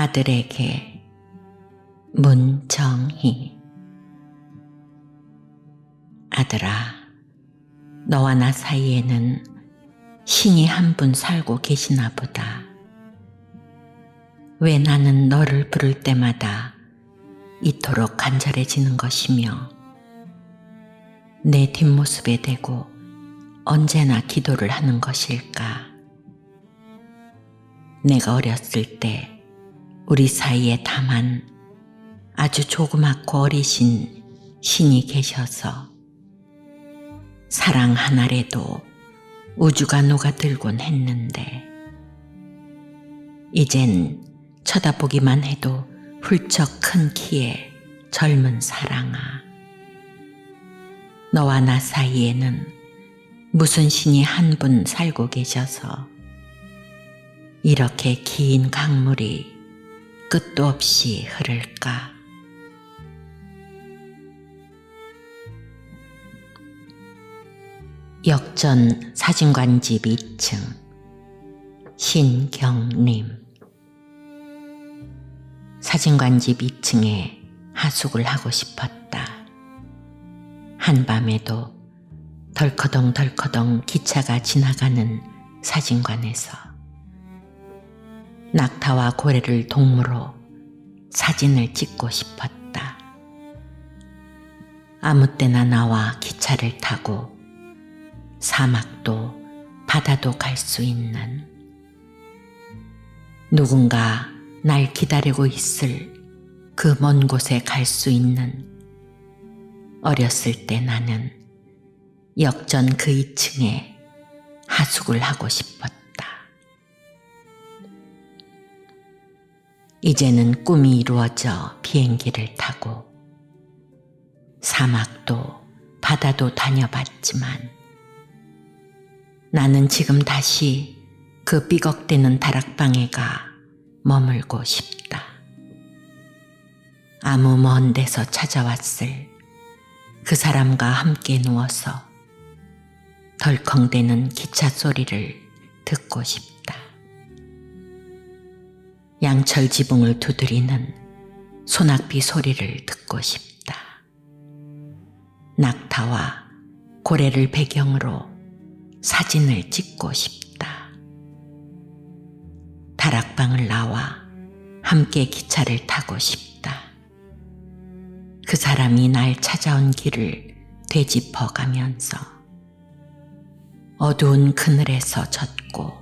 아들에게 문정희. 아들아, 너와 나 사이에는 신이 한 분 살고 계시나 보다. 왜 나는 너를 부를 때마다 이토록 간절해지는 것이며 내 뒷모습에 대고 언제나 기도를 하는 것일까? 내가 어렸을 때 우리 사이에 다만 아주 조그맣고 어리신 신이 계셔서 사랑 하나라도 우주가 녹아들곤 했는데 이젠 쳐다보기만 해도 훌쩍 큰 키에 젊은 사랑아, 너와 나 사이에는 무슨 신이 한 분 살고 계셔서 이렇게 긴 강물이 끝도 없이 흐를까? 역전 사진관집 2층 신경림. 사진관집 2층에 하숙을 하고 싶었다. 한밤에도 덜커덩 기차가 지나가는 사진관에서 낙타와 고래를 동무로 사진을 찍고 싶었다. 아무 때나 나와 기차를 타고 사막도 바다도 갈 수 있는, 누군가 날 기다리고 있을 그 먼 곳에 갈 수 있는, 어렸을 때 나는 역전 그 2층에 하숙을 하고 싶었다. 이제는 꿈이 이루어져 비행기를 타고 사막도 바다도 다녀봤지만 나는 지금 다시 그 삐걱대는 다락방에 가 머물고 싶다. 아무 먼 데서 찾아왔을 그 사람과 함께 누워서 덜컹대는 기차 소리를 듣고 싶다. 양철 지붕을 두드리는 소낙비 소리를 듣고 싶다. 낙타와 고래를 배경으로 사진을 찍고 싶다. 다락방을 나와 함께 기차를 타고 싶다. 그 사람이 날 찾아온 길을 되짚어 가면서 어두운 그늘에서 젖고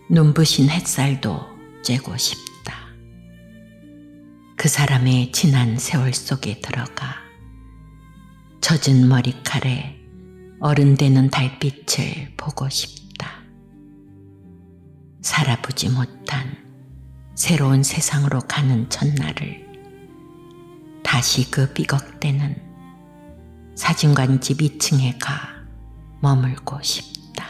눈부신 햇살도 쬐고 싶다. 그 사람의 지난 세월 속에 들어가 젖은 머리칼에 어른되는 달빛을 보고 싶다. 살아보지 못한 새로운 세상으로 가는 첫날을 다시 그 삐걱대는 사진관집 2층에 가 머물고 싶다.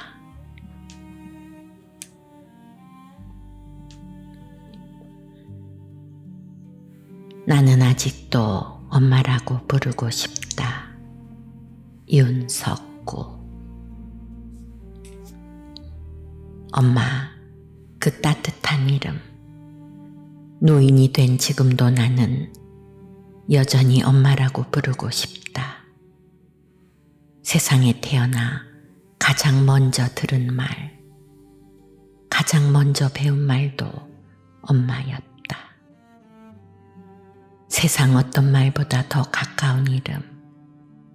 나는 아직도 엄마라고 부르고 싶다. 윤석구. 엄마, 그 따뜻한 이름. 노인이 된 지금도 나는 여전히 엄마라고 부르고 싶다. 세상에 태어나 가장 먼저 들은 말, 가장 먼저 배운 말도 엄마였다. 세상 어떤 말보다 더 가까운 이름,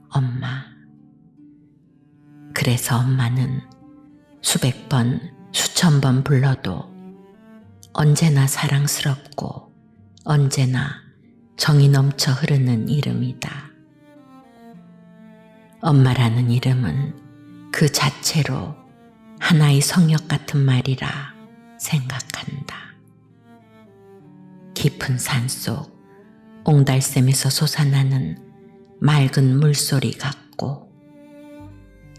엄마. 그래서 엄마는 수백 번, 수천 번 불러도 언제나 사랑스럽고 언제나 정이 넘쳐 흐르는 이름이다. 엄마라는 이름은 그 자체로 하나의 성역 같은 말이라 생각한다. 깊은 산속 옹달샘에서 솟아나는 맑은 물소리 같고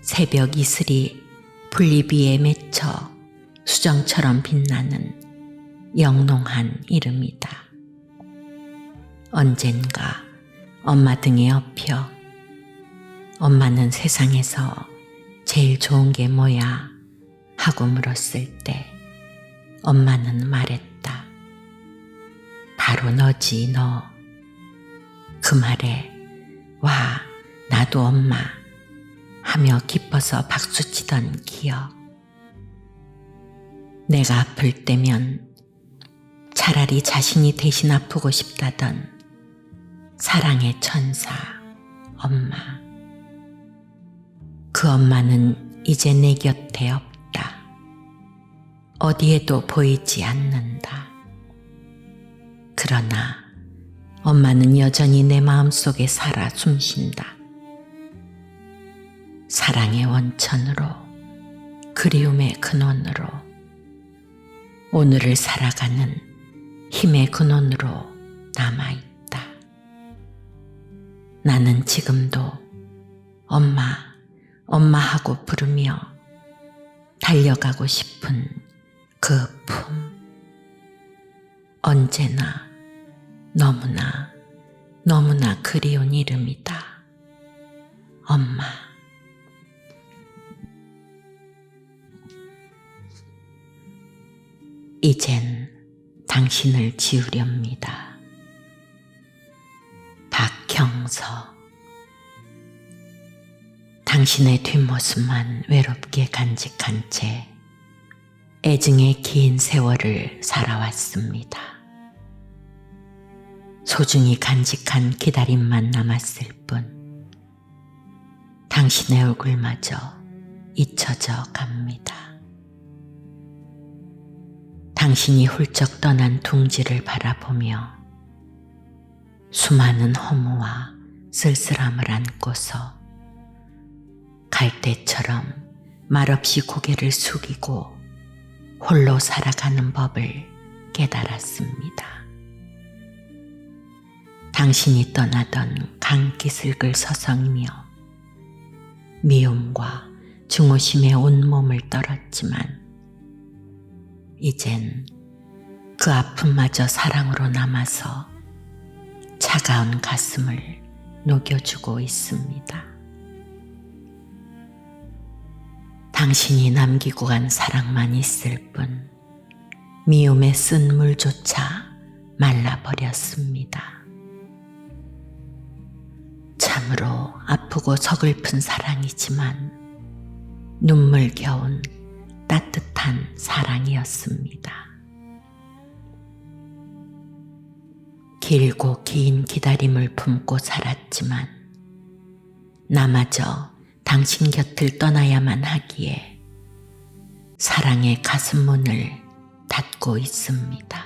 새벽 이슬이 분리비에 맺혀 수정처럼 빛나는 영롱한 이름이다. 언젠가 엄마 등에 엎여 엄마는 세상에서 제일 좋은 게 뭐야? 하고 물었을 때 엄마는 말했다. 바로 너지 너. 그 말에 와 나도 엄마 하며 기뻐서 박수치던 기억. 내가 아플 때면 차라리 자신이 대신 아프고 싶다던 사랑의 천사 엄마. 그 엄마는 이제 내 곁에 없다. 어디에도 보이지 않는다. 그러나 엄마는 여전히 내 마음속에 살아 숨쉰다. 사랑의 원천으로, 그리움의 근원으로, 오늘을 살아가는 힘의 근원으로 남아있다. 나는 지금도 엄마, 엄마 하고 부르며 달려가고 싶은 그 품. 언제나 너무나 너무나 그리운 이름이다. 엄마. 이젠 당신을 지우렵니다. 박형서. 당신의 뒷모습만 외롭게 간직한 채 애증의 긴 세월을 살아왔습니다. 소중히 간직한 기다림만 남았을 뿐 당신의 얼굴마저 잊혀져 갑니다. 당신이 훌쩍 떠난 둥지를 바라보며 수많은 허무와 쓸쓸함을 안고서 갈대처럼 말없이 고개를 숙이고 홀로 살아가는 법을 깨달았습니다. 당신이 떠나던 강기슭을 서성이며 미움과 중후심에 온몸을 떨었지만 이젠 그 아픔마저 사랑으로 남아서 차가운 가슴을 녹여주고 있습니다. 당신이 남기고 간 사랑만 있을 뿐 미움의 쓴 물조차 말라버렸습니다. 참으로 아프고 서글픈 사랑이지만 눈물겨운 따뜻한 사랑이었습니다. 길고 긴 기다림을 품고 살았지만 나마저 당신 곁을 떠나야만 하기에 사랑의 가슴문을 닫고 있습니다.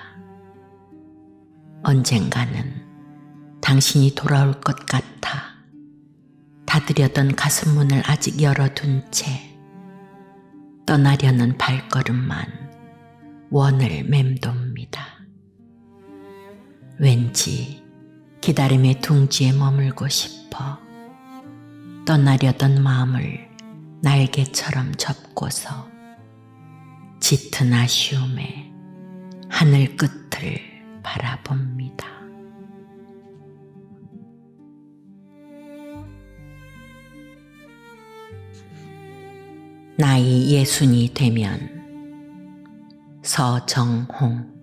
언젠가는 당신이 돌아올 것 같아 닫으려던 가슴문을 아직 열어둔 채 떠나려는 발걸음만 원을 맴돕니다. 왠지 기다림의 둥지에 머물고 싶어 떠나려던 마음을 날개처럼 접고서 짙은 아쉬움에 하늘 끝을 바라봅니다. 나이 60이 되면. 서정홍.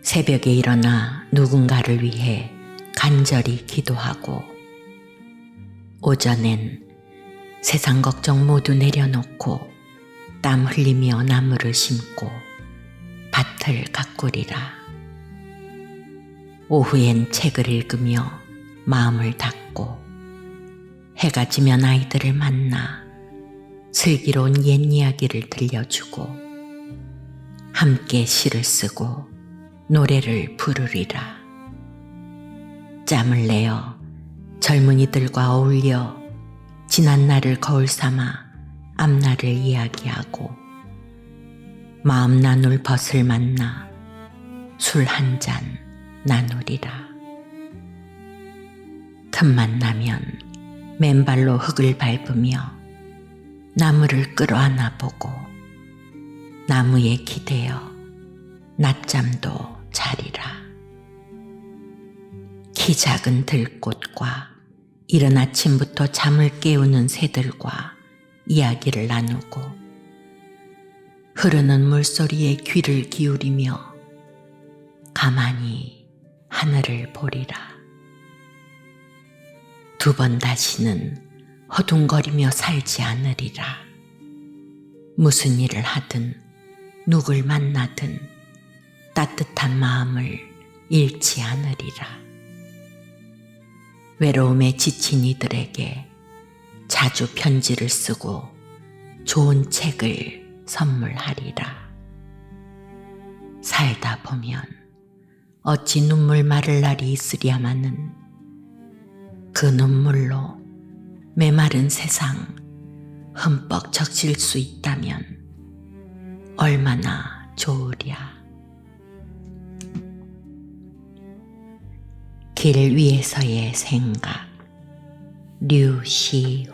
새벽에 일어나 누군가를 위해 간절히 기도하고 오전엔 세상 걱정 모두 내려놓고 땀 흘리며 나무를 심고 밭을 가꾸리라. 오후엔 책을 읽으며 마음을 닫고 해가 지면 아이들을 만나 슬기로운 옛 이야기를 들려주고 함께 시를 쓰고 노래를 부르리라. 짬을 내어 젊은이들과 어울려 지난 날을 거울 삼아 앞날을 이야기하고 마음 나눌 벗을 만나 술 한 잔 나누리라. 틈만 나면 맨발로 흙을 밟으며 나무를 끌어안아 보고 나무에 기대어 낮잠도 자리라. 키 작은 들꽃과 이른 아침부터 잠을 깨우는 새들과 이야기를 나누고 흐르는 물소리에 귀를 기울이며 가만히 하늘을 보리라. 두 번 다시는 허둥거리며 살지 않으리라. 무슨 일을 하든 누굴 만나든 따뜻한 마음을 잃지 않으리라. 외로움에 지친 이들에게 자주 편지를 쓰고 좋은 책을 선물하리라. 살다 보면 어찌 눈물 마를 날이 있으랴마는 그 눈물로 메마른 세상 흠뻑 적실 수 있다면 얼마나 좋으랴. 길 위에서의 생각, 류시화.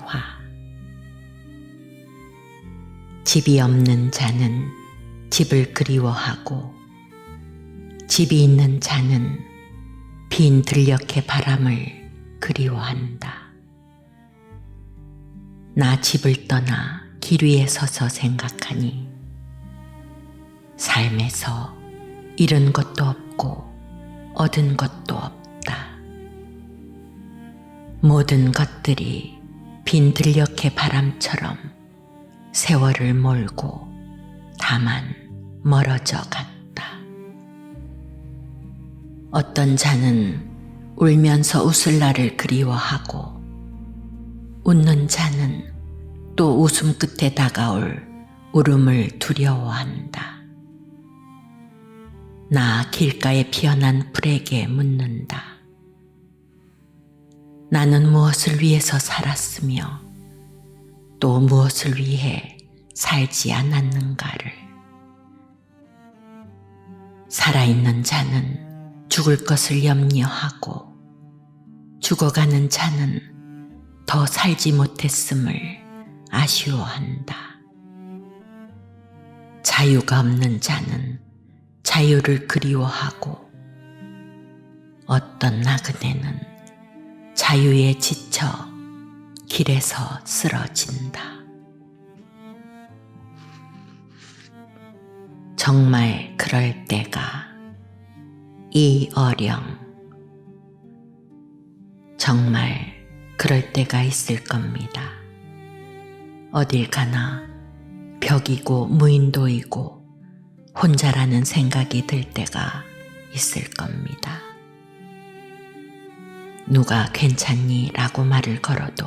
집이 없는 자는 집을 그리워하고 집이 있는 자는 빈 들녘의 바람을 그리워한다. 나 집을 떠나 길 위에 서서 생각하니 삶에서 잃은 것도 없고 얻은 것도 없다. 모든 것들이 빈 들녘의 바람처럼 세월을 몰고 다만 멀어져 갔다. 어떤 자는 울면서 웃을 날을 그리워하고 웃는 자는 또 웃음 끝에 다가올 울음을 두려워한다. 나 길가에 피어난 풀에게 묻는다. 나는 무엇을 위해서 살았으며 또 무엇을 위해 살지 않았는가를. 살아있는 자는 죽을 것을 염려하고 죽어가는 자는 더 살지 못했음을 아쉬워한다. 자유가 없는 자는 자유를 그리워하고 어떤 나그네는 자유에 지쳐 길에서 쓰러진다. 정말 그럴 때가 이어령. 정말 그럴 때가 있을 겁니다. 어딜 가나 벽이고 무인도이고 혼자라는 생각이 들 때가 있을 겁니다. 누가 괜찮니? 라고 말을 걸어도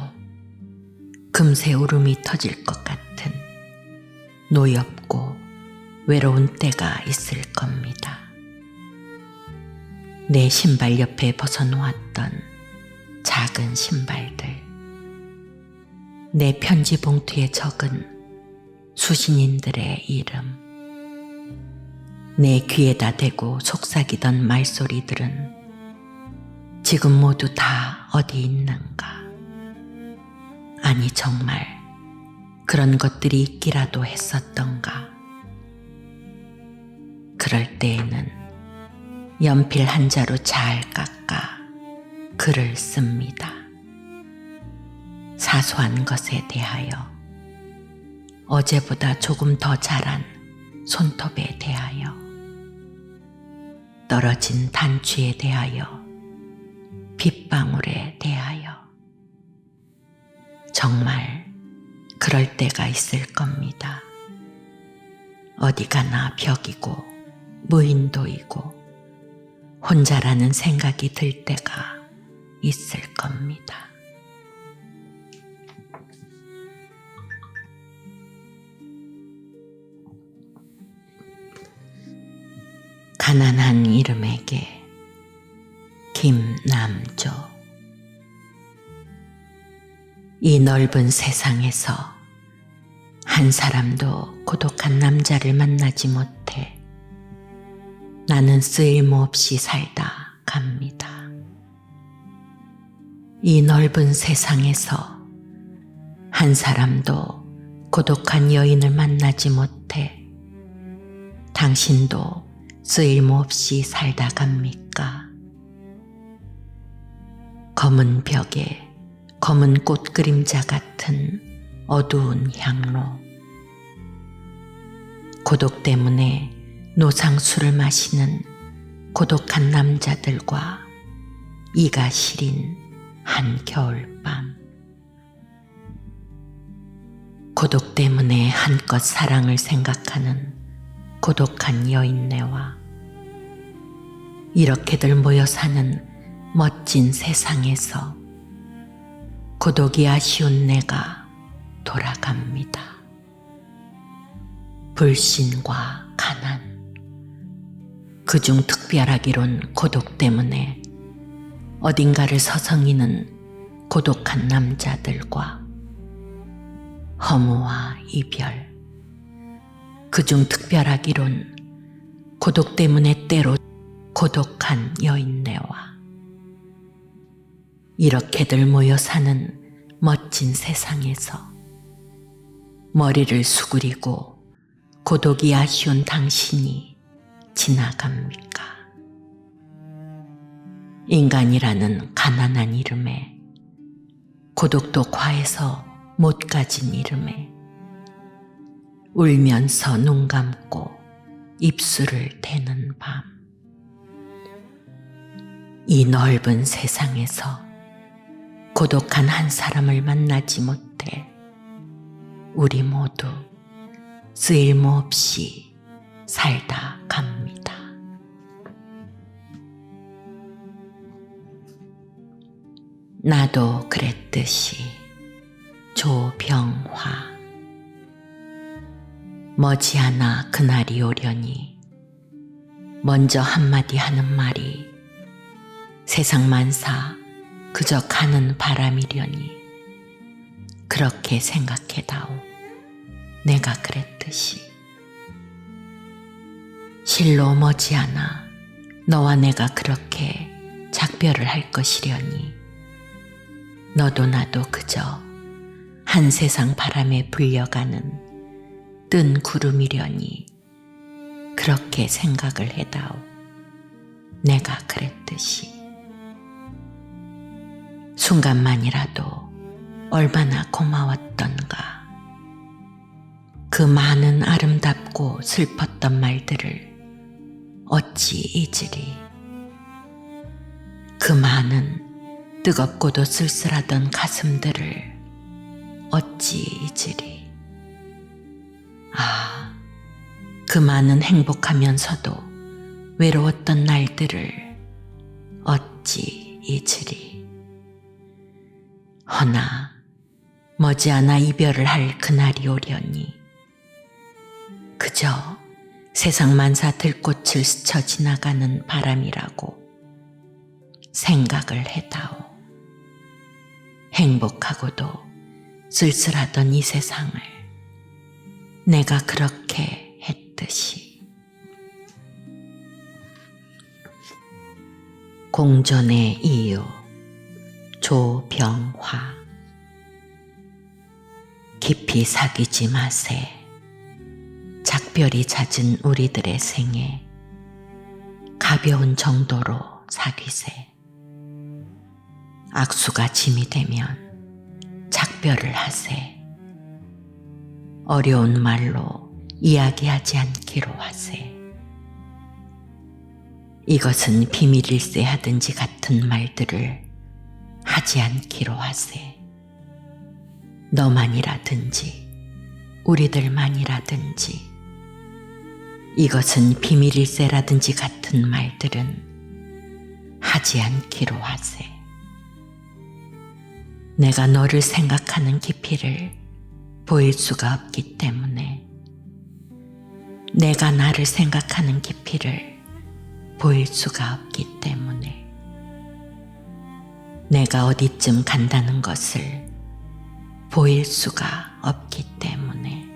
금세 울음이 터질 것 같은 노엽고 외로운 때가 있을 겁니다. 내 신발 옆에 벗어놓았던 작은 신발들, 내 편지 봉투에 적은 수신인들의 이름, 내 귀에다 대고 속삭이던 말소리들은 지금 모두 다 어디 있는가? 아니 정말 그런 것들이 있기라도 했었던가? 그럴 때에는 연필 한 자루 잘 깎아 글을 씁니다. 사소한 것에 대하여, 어제보다 조금 더 자란 손톱에 대하여, 떨어진 단추에 대하여, 빗방울에 대하여. 정말 그럴 때가 있을 겁니다. 어디 가나 벽이고 무인도이고 혼자라는 생각이 들 때가 있을 겁니다. 가난한 이름에게 김남조. 이 넓은 세상에서 한 사람도 고독한 남자를 만나지 못해 나는 쓸모없이 살다 갑니다. 이 넓은 세상에서 한 사람도 고독한 여인을 만나지 못해 당신도 쓸모없이 살다 갑니까? 검은 벽에 검은 꽃 그림자 같은 어두운 향로. 고독 때문에 노상술을 마시는 고독한 남자들과 이가 시린 한 겨울밤. 고독 때문에 한껏 사랑을 생각하는 고독한 여인네와 이렇게들 모여 사는 멋진 세상에서 고독이 아쉬운 내가 돌아갑니다. 불신과 가난, 그중 특별하기론 고독 때문에 어딘가를 서성이는 고독한 남자들과 허무와 이별, 그중 특별하기론 고독 때문에 때로 고독한 여인네와 이렇게들 모여 사는 멋진 세상에서 머리를 수그리고 고독이 아쉬운 당신이 지나갑니까? 인간이라는 가난한 이름에, 고독도 과해서 못 가진 이름에 울면서 눈 감고 입술을 대는 밤. 이 넓은 세상에서 고독한 한 사람을 만나지 못해 우리 모두 쓸모없이 살다 갑니다. 나도 그랬듯이. 조병화. 머지않아 그날이 오려니 먼저 한마디 하는 말이 세상 만사 그저 가는 바람이려니 그렇게 생각해다오. 내가 그랬듯이. 실로 머지않아 너와 내가 그렇게 작별을 할 것이려니 너도 나도 그저 한 세상 바람에 불려가는 뜬 구름이려니 그렇게 생각을 해다오. 내가 그랬듯이. 순간만이라도 얼마나 고마웠던가. 그 많은 아름답고 슬펐던 말들을 어찌 잊으리. 그 많은 뜨겁고도 쓸쓸하던 가슴들을 어찌 잊으리. 아, 그 많은 행복하면서도 외로웠던 날들을 어찌 잊으리. 허나 머지않아 이별을 할 그날이 오려니 그저 세상 만사 들꽃을 스쳐 지나가는 바람이라고 생각을 해다오. 행복하고도 쓸쓸하던 이 세상을 내가 그렇게 했듯이. 공존의 이유. 조병화. 깊이 사귀지 마세. 작별이 잦은 우리들의 생에 가벼운 정도로 사귀세. 악수가 짐이 되면 작별을 하세. 어려운 말로 이야기하지 않기로 하세. 이것은 비밀일세 하든지 같은 말들을 하지 않기로 하세. 너만이라든지 우리들만이라든지 이것은 비밀일세라든지 같은 말들은 하지 않기로 하세. 내가 너를 생각하는 깊이를 보일 수가 없기 때문에, 내가 나를 생각하는 깊이를 보일 수가 없기 때문에, 내가 어디쯤 간다는 것을 보일 수가 없기 때문에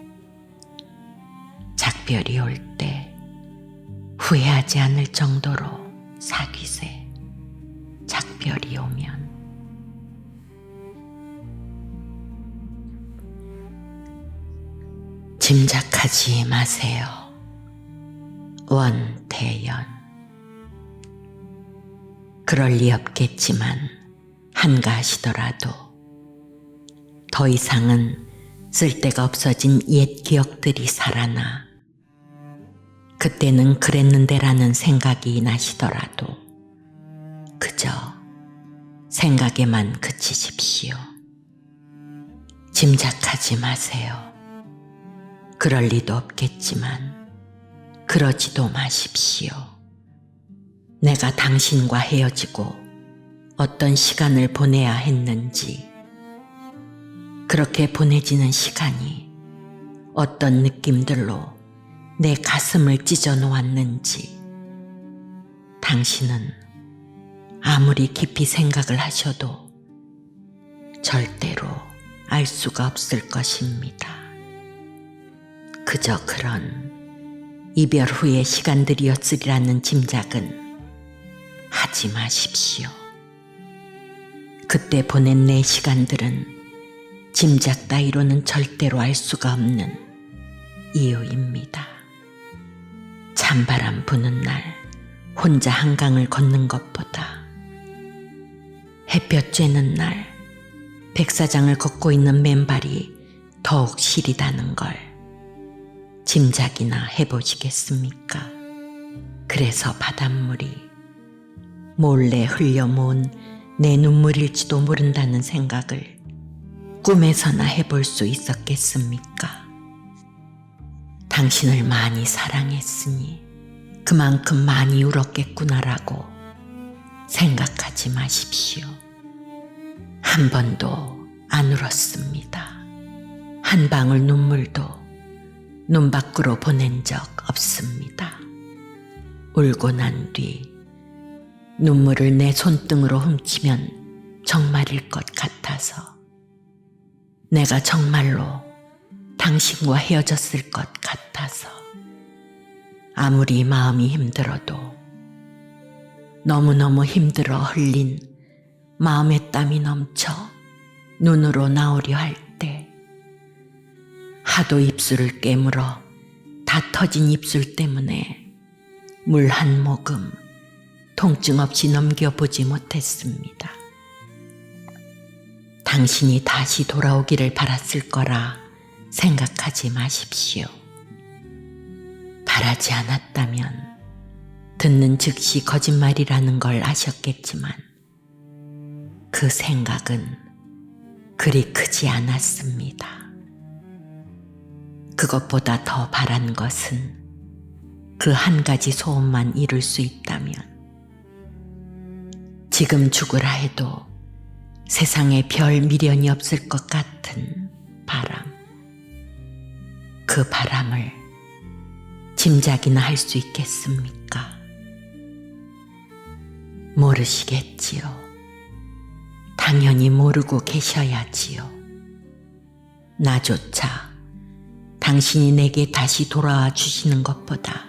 작별이 올 때 후회하지 않을 정도로 사귀세. 작별이 오면. 짐작하지 마세요. 원태연. 그럴 리 없겠지만 한가하시더라도 더 이상은 쓸데가 없어진 옛 기억들이 살아나 그때는 그랬는데라는 생각이 나시더라도 그저 생각에만 그치십시오. 짐작하지 마세요. 그럴 리도 없겠지만 그러지도 마십시오. 내가 당신과 헤어지고 어떤 시간을 보내야 했는지, 그렇게 보내지는 시간이 어떤 느낌들로 내 가슴을 찢어 놓았는지 당신은 아무리 깊이 생각을 하셔도 절대로 알 수가 없을 것입니다. 그저 그런 이별 후의 시간들이었으리라는 짐작은 하지 마십시오. 그때 보낸 내 시간들은 짐작 따위로는 절대로 알 수가 없는 이유입니다. 찬바람 부는 날 혼자 한강을 걷는 것보다 햇볕 쬐는 날 백사장을 걷고 있는 맨발이 더욱 시리다는 걸 짐작이나 해보시겠습니까? 그래서 바닷물이 몰래 흘려 모은 내 눈물일지도 모른다는 생각을 꿈에서나 해볼 수 있었겠습니까? 당신을 많이 사랑했으니 그만큼 많이 울었겠구나라고 생각하지 마십시오. 한 번도 안 울었습니다. 한 방울 눈물도 눈 밖으로 보낸 적 없습니다. 울고 난 뒤 눈물을 내 손등으로 훔치면 정말일 것 같아서, 내가 정말로 당신과 헤어졌을 것 같아서, 아무리 마음이 힘들어도 너무너무 힘들어 흘린 마음의 땀이 넘쳐 눈으로 나오려 할 때, 하도 입술을 깨물어 다 터진 입술 때문에 물 한 모금 통증 없이 넘겨보지 못했습니다. 당신이 다시 돌아오기를 바랐을 거라 생각하지 마십시오. 바라지 않았다면 듣는 즉시 거짓말이라는 걸 아셨겠지만 그 생각은 그리 크지 않았습니다. 그것보다 더 바란 것은 그 한 가지 소원만 이룰 수 있다면, 지금 죽으라 해도 세상에 별 미련이 없을 것 같은 바람, 그 바람을 짐작이나 할 수 있겠습니까? 모르시겠지요. 당연히 모르고 계셔야지요. 나조차 당신이 내게 다시 돌아와 주시는 것보다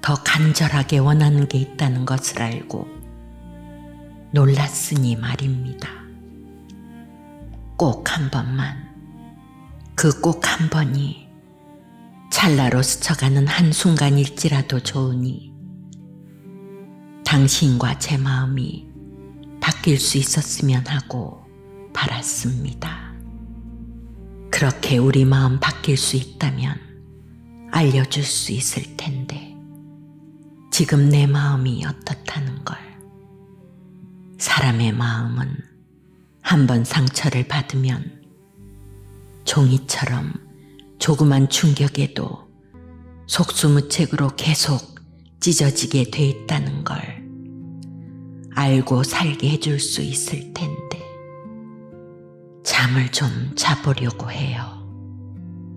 더 간절하게 원하는 게 있다는 것을 알고 놀랐으니 말입니다. 꼭 한 번만, 그 꼭 한 번이 찰나로 스쳐가는 한순간일지라도 좋으니 당신과 제 마음이 바뀔 수 있었으면 하고 바랐습니다. 그렇게 우리 마음 바뀔 수 있다면 알려줄 수 있을 텐데, 지금 내 마음이 어떻다는 걸. 사람의 마음은 한번 상처를 받으면 종이처럼 조그만 충격에도 속수무책으로 계속 찢어지게 돼 있다는 걸 알고 살게 해줄 수 있을 텐데, 잠을 좀 자보려고 해요.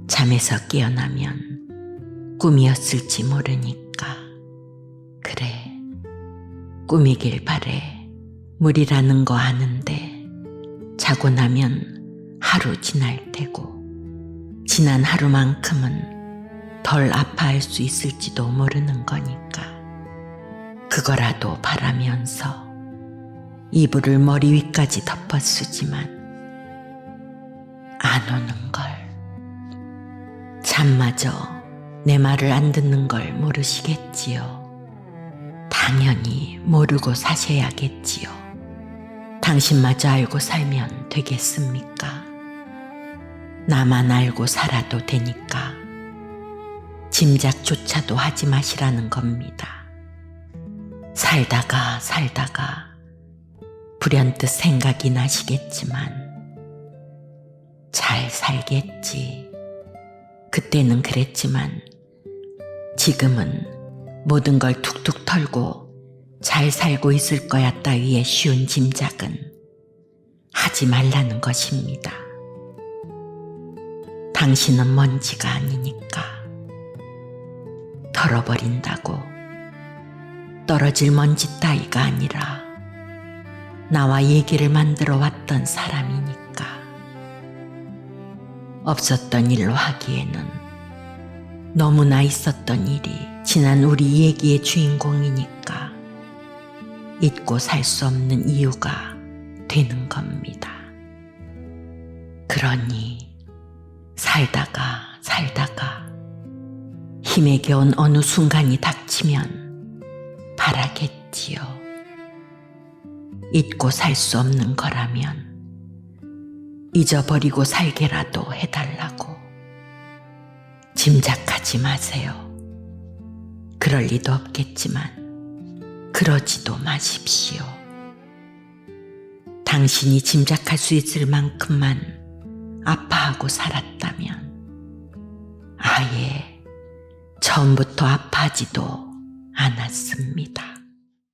잠에서 깨어나면 꿈이었을지 모르니까. 그래, 꿈이길 바래. 물이라는 거 아는데 자고 나면 하루 지날 테고, 지난 하루만큼은 덜 아파할 수 있을지도 모르는 거니까 그거라도 바라면서 이불을 머리 위까지 덮어 쓰지만 안 오는 걸, 잠마저 내 말을 안 듣는 걸 모르시겠지요. 당연히 모르고 사셔야겠지요. 당신마저 알고 살면 되겠습니까? 나만 알고 살아도 되니까 짐작조차도 하지 마시라는 겁니다. 살다가 불현듯 생각이 나시겠지만 잘 살겠지. 그때는 그랬지만 지금은 모든 걸 툭툭 털고 잘 살고 있을 거야 따위의 쉬운 짐작은 하지 말라는 것입니다. 당신은 먼지가 아니니까. 털어버린다고 떨어질 먼지 따위가 아니라 나와 얘기를 만들어 왔던 사람이니까. 없었던 일로 하기에는 너무나 있었던 일이 지난 우리 얘기의 주인공이니까 잊고 살 수 없는 이유가 되는 겁니다. 그러니 살다가 힘에 겨운 어느 순간이 닥치면 바라겠지요. 잊고 살 수 없는 거라면 잊어버리고 살게라도 해달라고. 짐작하지 마세요. 그럴 리도 없겠지만 그러지도 마십시오. 당신이 짐작할 수 있을 만큼만 아파하고 살았다면 아예 처음부터 아파하지도 않았습니다.